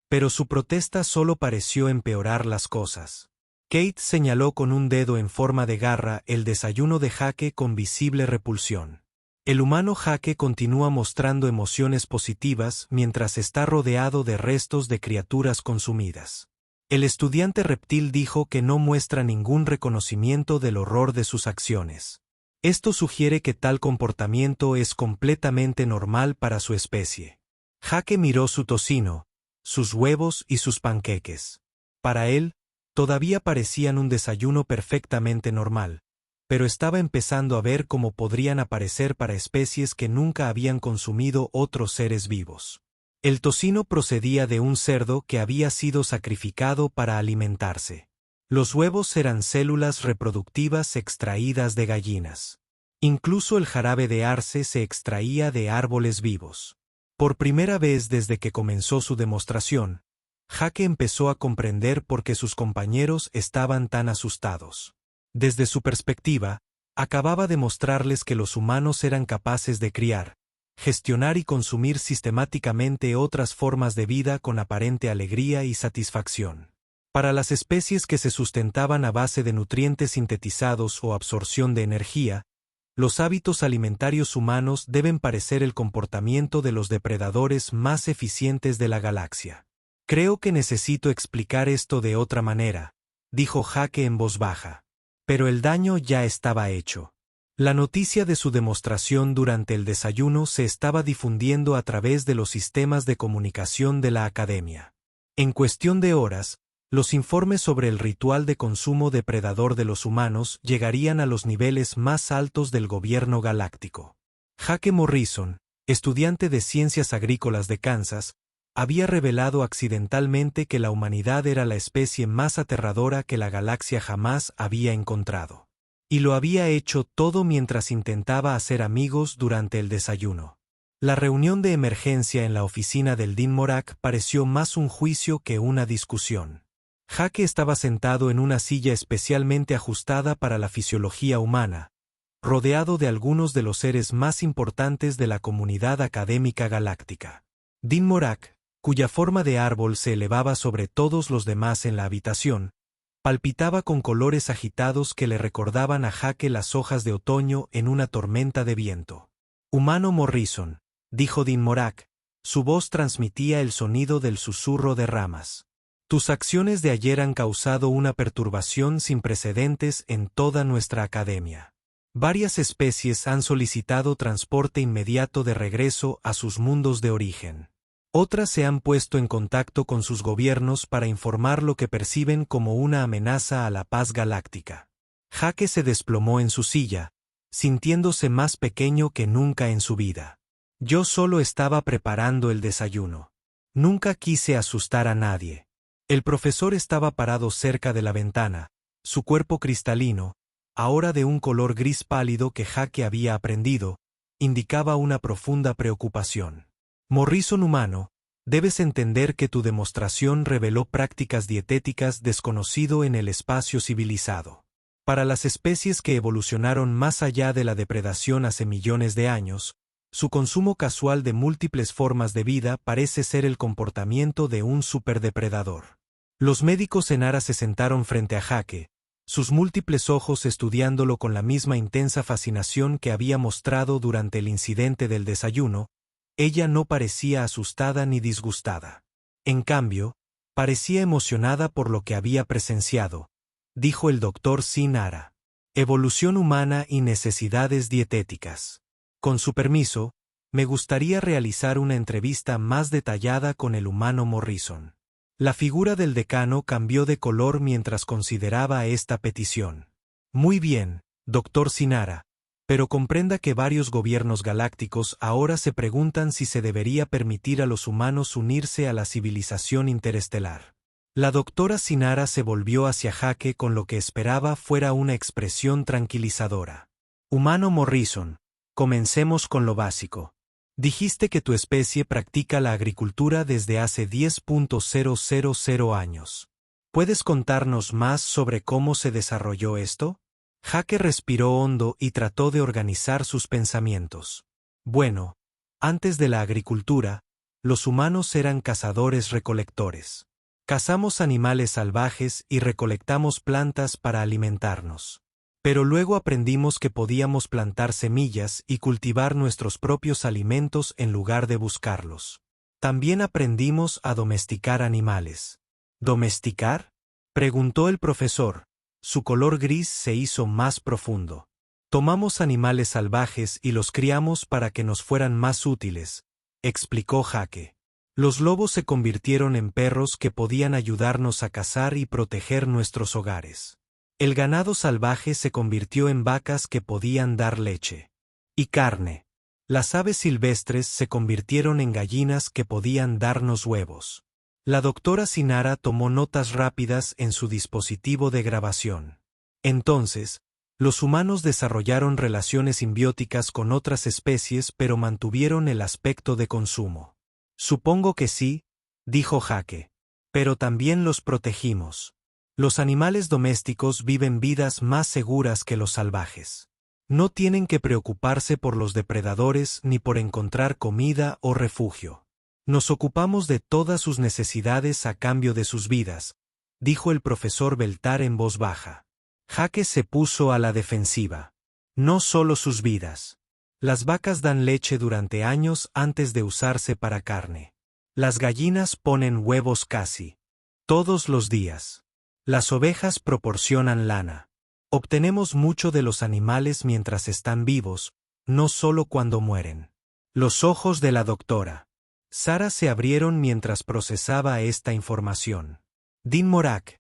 Pero su protesta solo pareció empeorar las cosas. Kate señaló con un dedo en forma de garra el desayuno de Jake con visible repulsión. El humano Jake continúa mostrando emociones positivas mientras está rodeado de restos de criaturas consumidas. El estudiante reptil dijo que no muestra ningún reconocimiento del horror de sus acciones. Esto sugiere que tal comportamiento es completamente normal para su especie. Jake miró su tocino, sus huevos y sus panqueques. Para él, todavía parecían un desayuno perfectamente normal, pero estaba empezando a ver cómo podrían aparecer para especies que nunca habían consumido otros seres vivos. El tocino procedía de un cerdo que había sido sacrificado para alimentarse. Los huevos eran células reproductivas extraídas de gallinas. Incluso el jarabe de arce se extraía de árboles vivos. Por primera vez desde que comenzó su demostración, Jake empezó a comprender por qué sus compañeros estaban tan asustados. Desde su perspectiva, acababa de mostrarles que los humanos eran capaces de criar, gestionar y consumir sistemáticamente otras formas de vida con aparente alegría y satisfacción. Para las especies que se sustentaban a base de nutrientes sintetizados o absorción de energía, los hábitos alimentarios humanos deben parecer el comportamiento de los depredadores más eficientes de la galaxia. Creo que necesito explicar esto de otra manera, dijo Jake en voz baja. Pero el daño ya estaba hecho. La noticia de su demostración durante el desayuno se estaba difundiendo a través de los sistemas de comunicación de la academia. En cuestión de horas, los informes sobre el ritual de consumo depredador de los humanos llegarían a los niveles más altos del gobierno galáctico. Jake Morrison, estudiante de Ciencias Agrícolas de Kansas, había revelado accidentalmente que la humanidad era la especie más aterradora que la galaxia jamás había encontrado. Y lo había hecho todo mientras intentaba hacer amigos durante el desayuno. La reunión de emergencia en la oficina del Dean Morak pareció más un juicio que una discusión. Jake estaba sentado en una silla especialmente ajustada para la fisiología humana, rodeado de algunos de los seres más importantes de la comunidad académica galáctica. Dean Morak, cuya forma de árbol se elevaba sobre todos los demás en la habitación, palpitaba con colores agitados que le recordaban a Jake las hojas de otoño en una tormenta de viento. Humano Morrison, dijo Dinmorak. Su voz transmitía el sonido del susurro de ramas. Tus acciones de ayer han causado una perturbación sin precedentes en toda nuestra academia. Varias especies han solicitado transporte inmediato de regreso a sus mundos de origen. Otras se han puesto en contacto con sus gobiernos para informar lo que perciben como una amenaza a la paz galáctica. Jake se desplomó en su silla, sintiéndose más pequeño que nunca en su vida. Yo solo estaba preparando el desayuno. Nunca quise asustar a nadie. El profesor estaba parado cerca de la ventana, su cuerpo cristalino, ahora de un color gris pálido que Jake había aprendido, indicaba una profunda preocupación. Morrison humano, debes entender que tu demostración reveló prácticas dietéticas desconocido en el espacio civilizado. Para las especies que evolucionaron más allá de la depredación hace millones de años, su consumo casual de múltiples formas de vida parece ser el comportamiento de un superdepredador. Los médicos en Ara se sentaron frente a Jake, sus múltiples ojos estudiándolo con la misma intensa fascinación que había mostrado durante el incidente del desayuno. Ella no parecía asustada ni disgustada. En cambio, parecía emocionada por lo que había presenciado, dijo el doctor Sin Ara. Evolución humana y necesidades dietéticas. Con su permiso, me gustaría realizar una entrevista más detallada con el humano Morrison. La figura del decano cambió de color mientras consideraba esta petición. Muy bien, doctor Sinara, pero comprenda que varios gobiernos galácticos ahora se preguntan si se debería permitir a los humanos unirse a la civilización interestelar. La doctora Sinara se volvió hacia Jake con lo que esperaba fuera una expresión tranquilizadora. Humano Morrison, comencemos con lo básico. Dijiste que tu especie practica la agricultura desde hace 10.000 años. ¿Puedes contarnos más sobre cómo se desarrolló esto? Jake respiró hondo y trató de organizar sus pensamientos. Bueno, antes de la agricultura, los humanos eran cazadores-recolectores. Cazamos animales salvajes y recolectamos plantas para alimentarnos. Pero luego aprendimos que podíamos plantar semillas y cultivar nuestros propios alimentos en lugar de buscarlos. También aprendimos a domesticar animales. ¿Domesticar?, preguntó el profesor. Su color gris se hizo más profundo. Tomamos animales salvajes y los criamos para que nos fueran más útiles, explicó Jake. Los lobos se convirtieron en perros que podían ayudarnos a cazar y proteger nuestros hogares. El ganado salvaje se convirtió en vacas que podían dar leche y carne. Las aves silvestres se convirtieron en gallinas que podían darnos huevos. La doctora Sinara tomó notas rápidas en su dispositivo de grabación. Entonces, los humanos desarrollaron relaciones simbióticas con otras especies pero mantuvieron el aspecto de consumo. Supongo que sí, dijo Jake. Pero también los protegimos. Los animales domésticos viven vidas más seguras que los salvajes. No tienen que preocuparse por los depredadores ni por encontrar comida o refugio. Nos ocupamos de todas sus necesidades a cambio de sus vidas, dijo el profesor Beltar en voz baja. Jake se puso a la defensiva. No solo sus vidas. Las vacas dan leche durante años antes de usarse para carne. Las gallinas ponen huevos casi todos los días. Las ovejas proporcionan lana. Obtenemos mucho de los animales mientras están vivos, no solo cuando mueren. Los ojos de la doctora Sara se abrieron mientras procesaba esta información. Dinmorak,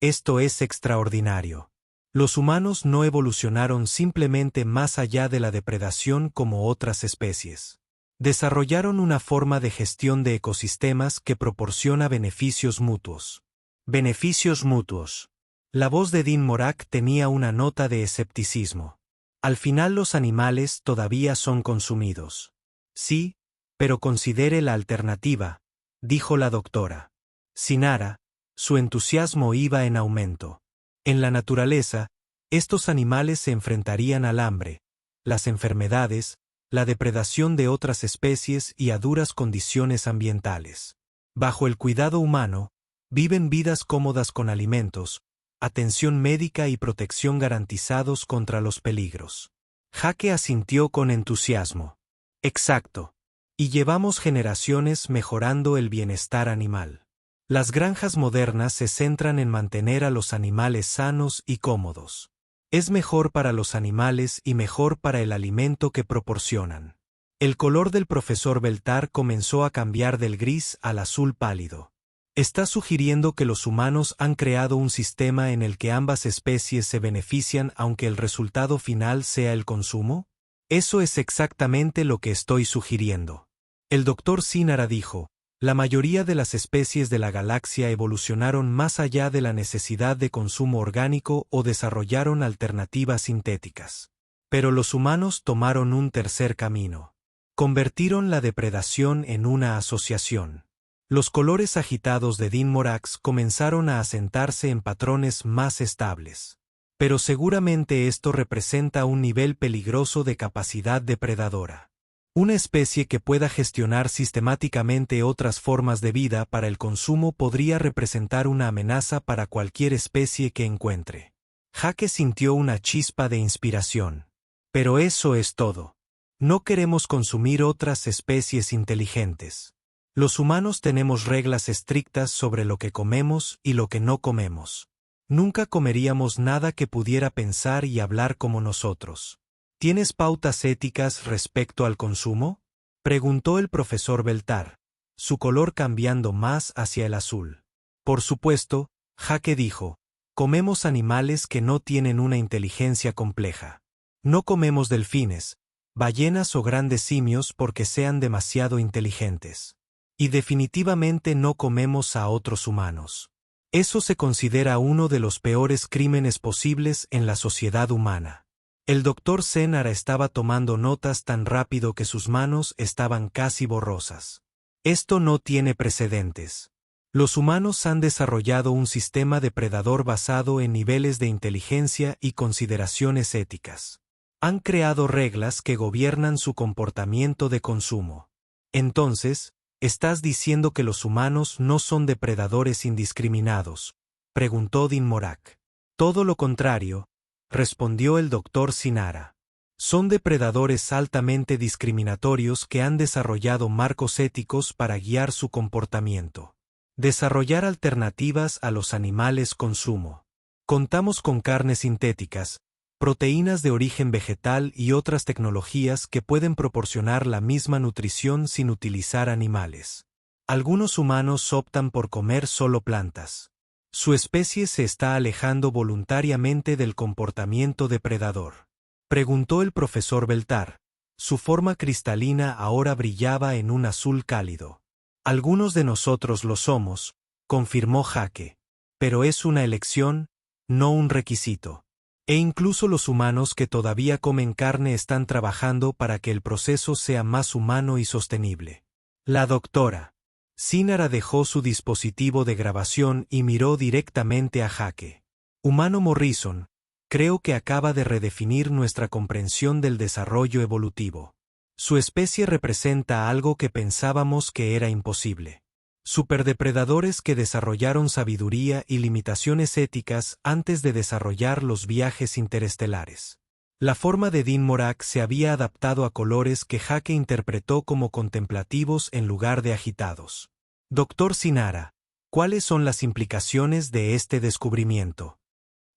esto es extraordinario. Los humanos no evolucionaron simplemente más allá de la depredación como otras especies. Desarrollaron una forma de gestión de ecosistemas que proporciona beneficios mutuos. Beneficios mutuos. La voz de Dinmorak tenía una nota de escepticismo. Al final los animales todavía son consumidos. Sí, pero considere la alternativa, dijo la doctora Sinara. Su entusiasmo iba en aumento. En la naturaleza, estos animales se enfrentarían al hambre, las enfermedades, la depredación de otras especies y a duras condiciones ambientales. Bajo el cuidado humano, viven vidas cómodas con alimentos, atención médica y protección garantizados contra los peligros. Jake asintió con entusiasmo. Exacto. Y llevamos generaciones mejorando el bienestar animal. Las granjas modernas se centran en mantener a los animales sanos y cómodos. Es mejor para los animales y mejor para el alimento que proporcionan. El color del profesor Beltar comenzó a cambiar del gris al azul pálido. ¿Está sugiriendo que los humanos han creado un sistema en el que ambas especies se benefician aunque el resultado final sea el consumo? Eso es exactamente lo que estoy sugiriendo. El doctor Sinara dijo, la mayoría de las especies de la galaxia evolucionaron más allá de la necesidad de consumo orgánico o desarrollaron alternativas sintéticas. Pero los humanos tomaron un tercer camino. Convirtieron la depredación en una asociación. Los colores agitados de Dinmorax comenzaron a asentarse en patrones más estables. Pero seguramente esto representa un nivel peligroso de capacidad depredadora. Una especie que pueda gestionar sistemáticamente otras formas de vida para el consumo podría representar una amenaza para cualquier especie que encuentre. Jake sintió una chispa de inspiración. Pero eso es todo. No queremos consumir otras especies inteligentes. Los humanos tenemos reglas estrictas sobre lo que comemos y lo que no comemos. Nunca comeríamos nada que pudiera pensar y hablar como nosotros. ¿Tienes pautas éticas respecto al consumo?, preguntó el profesor Beltar, su color cambiando más hacia el azul. Por supuesto, Jake dijo, comemos animales que no tienen una inteligencia compleja. No comemos delfines, ballenas o grandes simios porque sean demasiado inteligentes. Y definitivamente no comemos a otros humanos. Eso se considera uno de los peores crímenes posibles en la sociedad humana. El doctor Sinara estaba tomando notas tan rápido que sus manos estaban casi borrosas. Esto no tiene precedentes. Los humanos han desarrollado un sistema depredador basado en niveles de inteligencia y consideraciones éticas. Han creado reglas que gobiernan su comportamiento de consumo. Entonces, ¿estás diciendo que los humanos no son depredadores indiscriminados?, preguntó Dinmorak. Todo lo contrario, respondió el doctor Sinara. Son depredadores altamente discriminatorios que han desarrollado marcos éticos para guiar su comportamiento. Desarrollar alternativas a los animales consumo. Contamos con carnes sintéticas, proteínas de origen vegetal y otras tecnologías que pueden proporcionar la misma nutrición sin utilizar animales. Algunos humanos optan por comer solo plantas. Su especie se está alejando voluntariamente del comportamiento depredador. Preguntó el profesor Beltar. Su forma cristalina ahora brillaba en un azul cálido. Algunos de nosotros lo somos, confirmó Jake. Pero es una elección, no un requisito. E incluso los humanos que todavía comen carne están trabajando para que el proceso sea más humano y sostenible. La doctora Sinara dejó su dispositivo de grabación y miró directamente a Jake. Humano Morrison, creo que acaba de redefinir nuestra comprensión del desarrollo evolutivo. Su especie representa algo que pensábamos que era imposible. Superdepredadores que desarrollaron sabiduría y limitaciones éticas antes de desarrollar los viajes interestelares. La forma de Dinmorak se había adaptado a colores que Jake interpretó como contemplativos en lugar de agitados. Doctor Sinara, ¿cuáles son las implicaciones de este descubrimiento?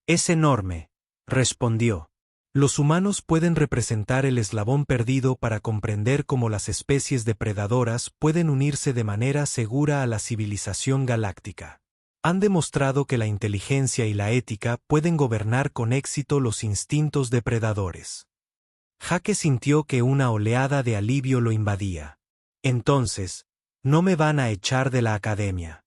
Es enorme, respondió. Los humanos pueden representar el eslabón perdido para comprender cómo las especies depredadoras pueden unirse de manera segura a la civilización galáctica. Han demostrado que la inteligencia y la ética pueden gobernar con éxito los instintos depredadores. Jake sintió que una oleada de alivio lo invadía. Entonces, no me van a echar de la academia.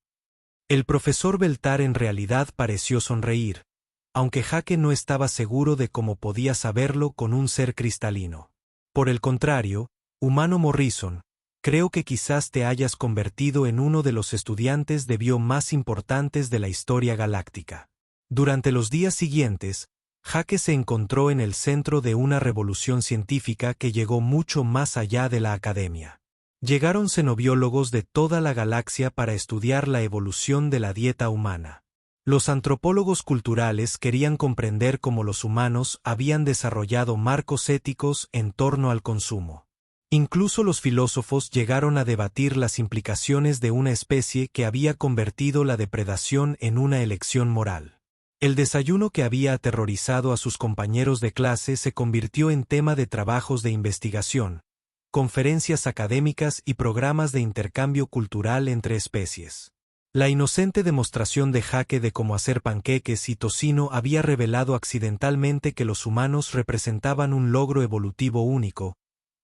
El profesor Beltar en realidad pareció sonreír, aunque Jake no estaba seguro de cómo podía saberlo con un ser cristalino. Por el contrario, humano Morrison, creo que quizás te hayas convertido en uno de los estudiantes de bio más importantes de la historia galáctica. Durante los días siguientes, Jake se encontró en el centro de una revolución científica que llegó mucho más allá de la academia. Llegaron xenobiólogos de toda la galaxia para estudiar la evolución de la dieta humana. Los antropólogos culturales querían comprender cómo los humanos habían desarrollado marcos éticos en torno al consumo. Incluso los filósofos llegaron a debatir las implicaciones de una especie que había convertido la depredación en una elección moral. El desayuno que había aterrorizado a sus compañeros de clase se convirtió en tema de trabajos de investigación, conferencias académicas y programas de intercambio cultural entre especies. La inocente demostración de Jake de cómo hacer panqueques y tocino había revelado accidentalmente que los humanos representaban un logro evolutivo único,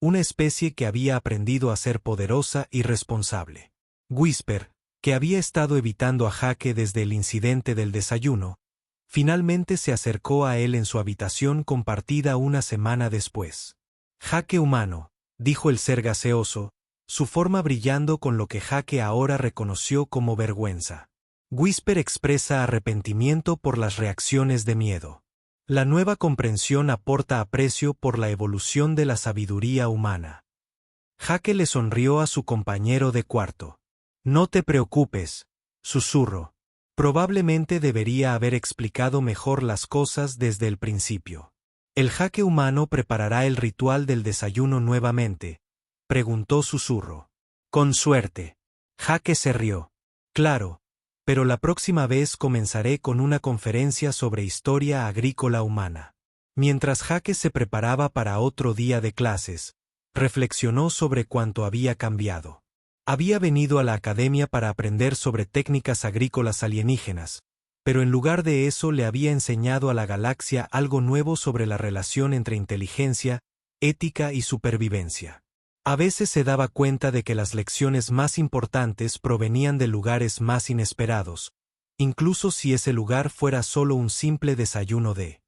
una especie que había aprendido a ser poderosa y responsable. Whisper, que había estado evitando a Jake desde el incidente del desayuno, finalmente se acercó a él en su habitación compartida una semana después. Jake humano, dijo el ser gaseoso, su forma brillando con lo que Jake ahora reconoció como vergüenza. Whisper expresa arrepentimiento por las reacciones de miedo. La nueva comprensión aporta aprecio por la evolución de la sabiduría humana. Jake le sonrió a su compañero de cuarto. No te preocupes, susurró. Probablemente debería haber explicado mejor las cosas desde el principio. ¿El Jake humano preparará el ritual del desayuno nuevamente?, preguntó susurro. Con suerte. Jake se rió. Claro, pero la próxima vez comenzaré con una conferencia sobre historia agrícola humana. Mientras Jake se preparaba para otro día de clases, reflexionó sobre cuánto había cambiado. Había venido a la academia para aprender sobre técnicas agrícolas alienígenas, pero en lugar de eso le había enseñado a la galaxia algo nuevo sobre la relación entre inteligencia, ética y supervivencia. A veces se daba cuenta de que las lecciones más importantes provenían de lugares más inesperados, incluso si ese lugar fuera solo un simple desayuno de